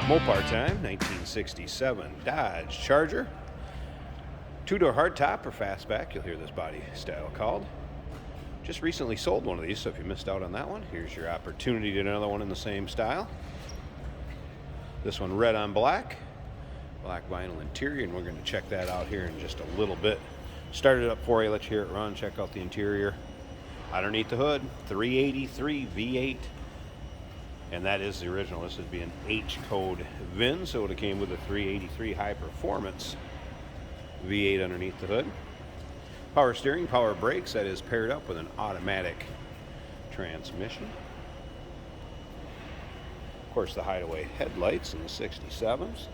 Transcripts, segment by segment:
Mopar time, 1967 Dodge Charger. Two-door hardtop or fastback, you'll hear this body style called. Just recently sold one of these, so if you missed out on that one, here's your opportunity to another one in the same style. This one red on black, black vinyl interior, and we're going to check that out here in just a little bit. Start it up for you, let you hear it run, check out the interior. Underneath the hood, 383 V8. And that is the original. This would be an H-code VIN, so it came with a 383 high performance V8 underneath the hood. Power steering, power brakes, that is paired up with an automatic transmission. Of course, the hideaway headlights in the 67s.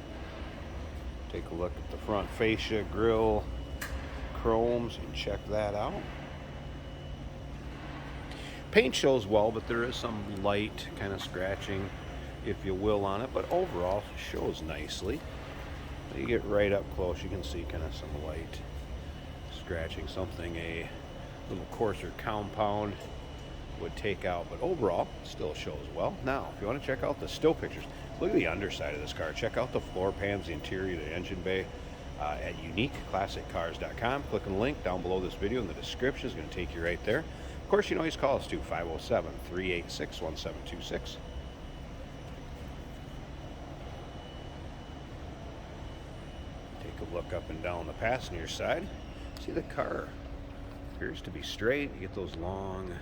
Take a look at the front fascia, grille, chromes, and check that out. Paint shows well, but there is some light kind of scratching, if you will, on it, but overall it shows nicely. You get right up close, you can see kind of some light scratching, something a little coarser compound would take out, but overall still shows well. Now, if you want to check out the still pictures, look at the underside of this car. Check out the floor pans, the interior, the engine bay at uniqueclassiccars.com. Click on the link down below this video in the description. It's going to take you right there. Of course, you can always call us to 507-386-1726. Take a look up and down the passenger side. See, the car appears to be straight. You get those long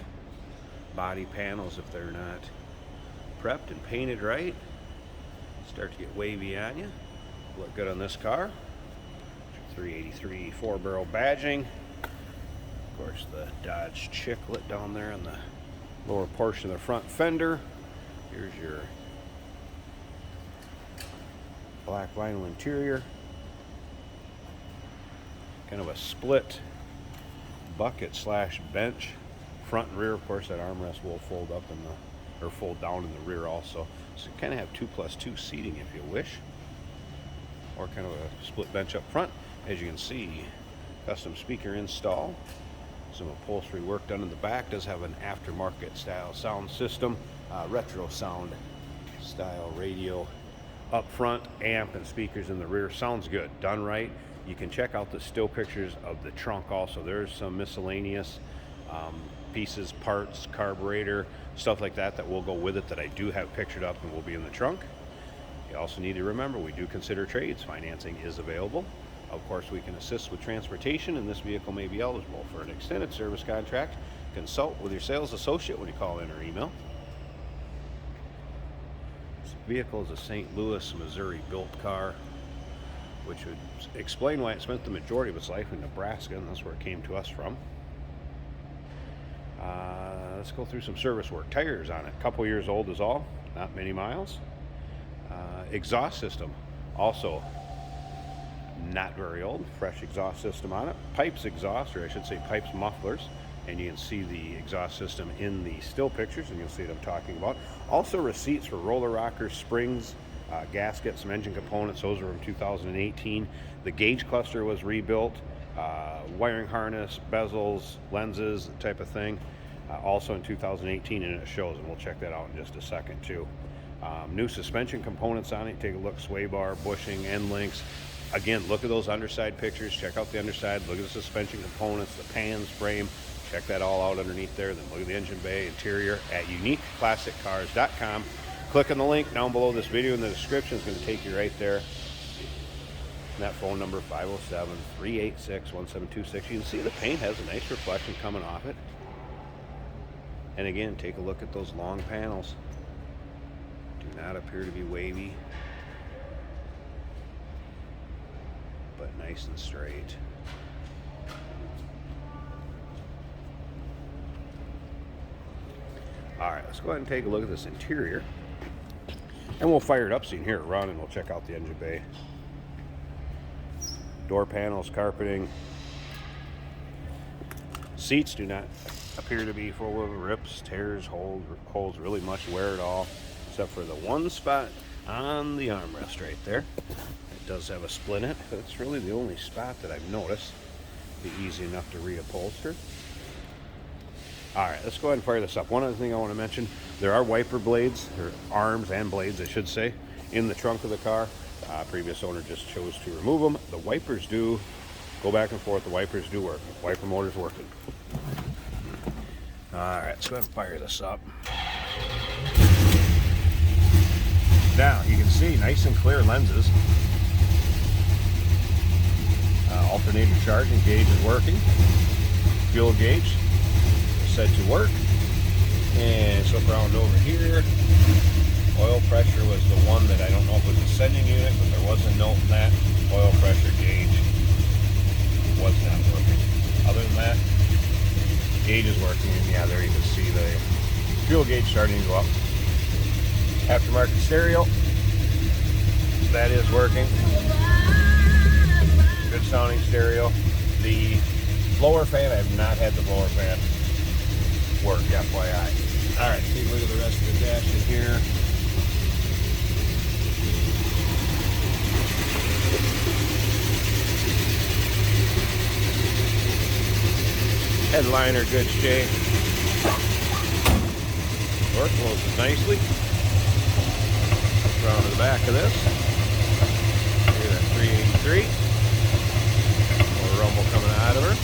body panels if they're not prepped and painted right. Start to get wavy on you. Look good on this car. 383 four-barrel badging. Of course, the Dodge chiclet down there in the lower portion of the front fender. Here's your black vinyl interior. Kind of a split bucket slash bench. Front and rear, of course, that armrest will fold up in the, or fold down in the rear also. So you kind of have 2+2 seating if you wish. Or kind of a split bench up front. As you can see, custom speaker install. Some upholstery work done in the back. Does have an aftermarket style sound system, retro sound style radio up front, amp and speakers in the rear. Sounds good, done right. You can check out the still pictures of the trunk also. There's some miscellaneous pieces, parts, carburetor, stuff like that that will go with it that I do have pictured up and will be in the trunk. You also need to remember we do consider trades. Financing is available. Of course, we can assist with transportation, and this vehicle may be eligible for an extended service contract. Consult with your sales associate when you call in or email. This vehicle is a St. Louis, Missouri built car, which would explain why it spent the majority of its life in Nebraska, and that's where it came to us from. Let's go through some service work. Tires on it, a couple years old is all, not many miles. Exhaust system, also not very old, fresh exhaust system on it. Pipes exhaust, or I should say pipes mufflers, and you can see the exhaust system in the still pictures, and you'll see what I'm talking about. Also receipts for roller rockers, springs, gaskets, some engine components. Those are from 2018. The gauge cluster was rebuilt, wiring harness, bezels, lenses, type of thing, also in 2018, and it shows, and we'll check that out in just a second too. New suspension components on it. Take a look, sway bar, bushing, end links. Again, look at those underside pictures. Check out the underside. Look at the suspension components, the pans, frame. Check that all out underneath there. Then look at the engine bay, interior at uniqueclassiccars.com. Click on the link down below this video in the description. It's going to take you right there. And that phone number, 507-386-1726. You can see the paint has a nice reflection coming off it. And again, take a look at those long panels. Do not appear to be wavy, but nice and straight. All right, let's go ahead and take a look at this interior, and we'll fire it up so you can hear it run, and we'll check out the engine bay. Door panels, carpeting. Seats do not appear to be full of rips, tears, holes, really much wear at all, except for the one spot on the armrest right there. It does have a split in it, but it's really the only spot that I've noticed. Be easy enough to reupholster. All right, let's go ahead and fire this up. One other thing I want to mention, there are wiper blades, or arms and blades, I should say, in the trunk of the car. Previous owner just chose to remove them. The wipers do go back and forth. The wipers do work. Wiper motor's working. All right, let's go ahead and fire this up. Now you can see nice and clear lenses. Alternator charging gauge is working. Fuel gauge is set to work. And so around over here, oil pressure was the one that I don't know if it was a sending unit, but there was a note in that. Oil pressure gauge was not working. Other than that, gauge is working, and yeah, there you can see the fuel gauge starting to go up. Aftermarket stereo, that is working. Good sounding stereo. The blower fan, I have not had the blower fan work, FYI. All right, take a look at the rest of the dash in here. Headliner, good shape. Door closes nicely. Around to the back of this. Here's that 383. More rumble coming out of her.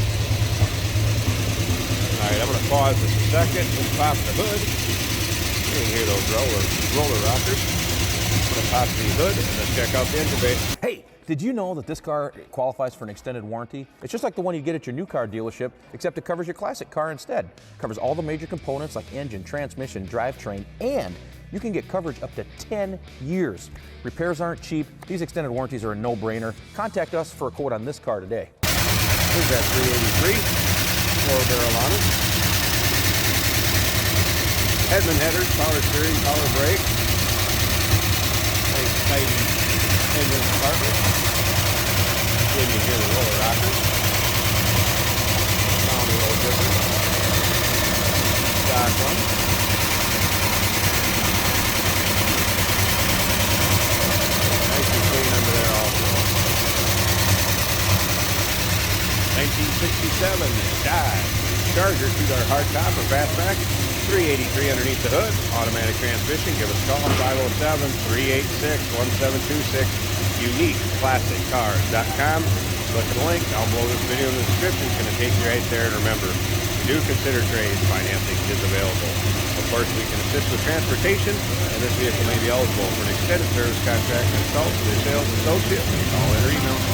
Alright, I'm going to pause this a second. Just pop the hood. You can hear those roller rockers. I'm going to pop the hood and then check out the engine bay. Hey, did you know that this car qualifies for an extended warranty? It's just like the one you get at your new car dealership, except it covers your classic car instead. It covers all the major components like engine, transmission, drivetrain, and you can get coverage up to 10 years. Repairs aren't cheap. These extended warranties are a no-brainer. Contact us for a quote on this car today. Here's that 383. Floor barrel on it. Headman headers, power steering, power brake. Nice tidy engine compartment. Then you hear the roller rockers. Sound a little different. Stock one. Nice and clean under there also. 1967 Dodge Charger 2-door hardtop or fastback. 383 underneath the hood. Automatic transmission. Give us a call 507-386-1726. UniqueClassicCars.com. Click the link down below this video in the description. It's going to take you right there. And remember, do consider trades. Financing is available. Of course, we can assist with transportation, and this vehicle may be eligible for an extended service contract and installed to the sales associate. Call in or email.